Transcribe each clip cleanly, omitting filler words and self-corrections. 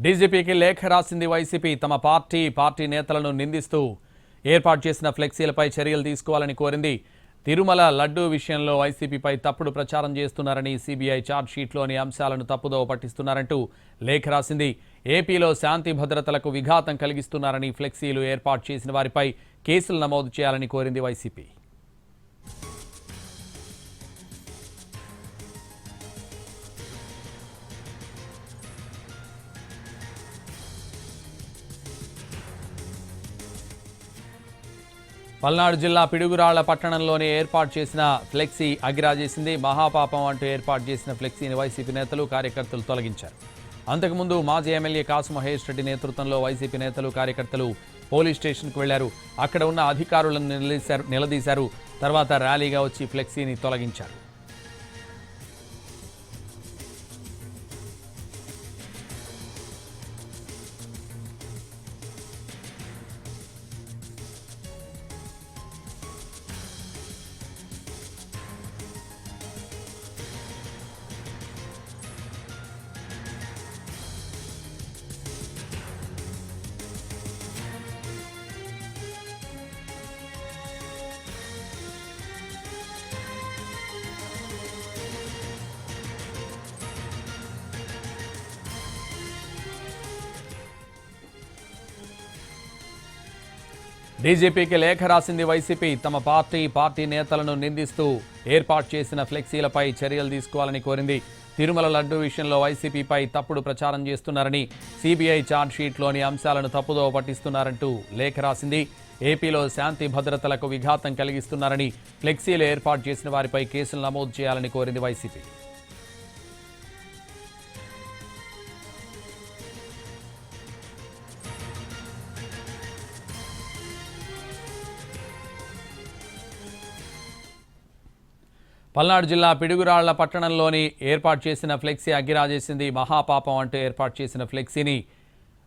డీజీపీకి లేఖ రాసింది వైసీపీ. తమ పార్టీ నేతలను నిందిస్తూ ఏర్పాటు చేసిన ఫ్లెక్సీలపై చర్యలు తీసుకోవాలని కోరింది. తిరుమల లడ్డూ విషయంలో వైసీపీపై తప్పుడు ప్రచారం చేస్తున్నారని, సీబీఐ ఛార్జ్షీట్లోని అంశాలను తప్పుదోవ పట్టిస్తున్నారంటూ లేఖ రాసింది. ఏపీలో శాంతి భద్రతలకు విఘాతం కలిగిస్తున్నారని, ఫ్లెక్సీలు ఏర్పాటు చేసిన వారిపై కేసులు నమోదు చేయాలని కోరింది వైసీపీ. పల్నాడు జిల్లా పిడుగురాళ్ల పట్టణంలోని ఏర్పాటు చేసిన ఫ్లెక్సీ అగిరాజేసింది. మహాపాపం అంటూ ఏర్పాటు చేసిన ఫ్లెక్సీని వైసీపీ నేతలు, కార్యకర్తలు తొలగించారు. అంతకుముందు మాజీ ఎమ్మెల్యే కాసు మహేష్ రెడ్డి నేతృత్వంలో వైసీపీ నేతలు, కార్యకర్తలు పోలీస్ స్టేషన్కు వెళ్లారు. అక్కడ ఉన్న అధికారులను నిలదీశారు. తర్వాత ర్యాలీగా వచ్చి ఫ్లెక్సీని తొలగించారు. డీజీపీకి లేఖ రాసింది వైసీపీ. తమ పార్టీ నేతలను నిందిస్తూ ఏర్పాటు చేసిన ఫ్లెక్సీలపై చర్యలు తీసుకోవాలని కోరింది. తిరుమల లడ్డూ విషయంలో వైసీపీపై తప్పుడు ప్రచారం చేస్తున్నారని, సీబీఐ ఛార్జ్షీట్లోని అంశాలను తప్పుదోవ పట్టిస్తున్నారంటూ లేఖ రాసింది. ఏపీలో శాంతి భద్రతలకు విఘాతం కలిగిస్తున్నారని, ఫ్లెక్సీలు ఏర్పాటు చేసిన వారిపై కేసులు నమోదు చేయాలని కోరింది వైసీపీ. పల్నాడు జిల్లా పిడుగురాళ్ల పట్టణంలోని ఏర్పాటు చేసిన ఫ్లెక్సీ అగ్గిరాజేసింది. మహాపాపం అంటూ ఏర్పాటు చేసిన ఫ్లెక్సీని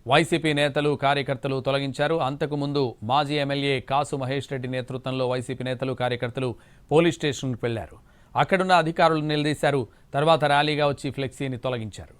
వైసీపీ నేతలు, కార్యకర్తలు తొలగించారు. అంతకుముందు మాజీ ఎమ్మెల్యే కాసు మహేష్ రెడ్డి నేతృత్వంలో వైసీపీ నేతలు, కార్యకర్తలు పోలీస్ స్టేషన్కు వెళ్లారు. అక్కడున్న అధికారులను నిలదీశారు. తర్వాత ర్యాలీగా వచ్చి ఫ్లెక్సీని తొలగించారు.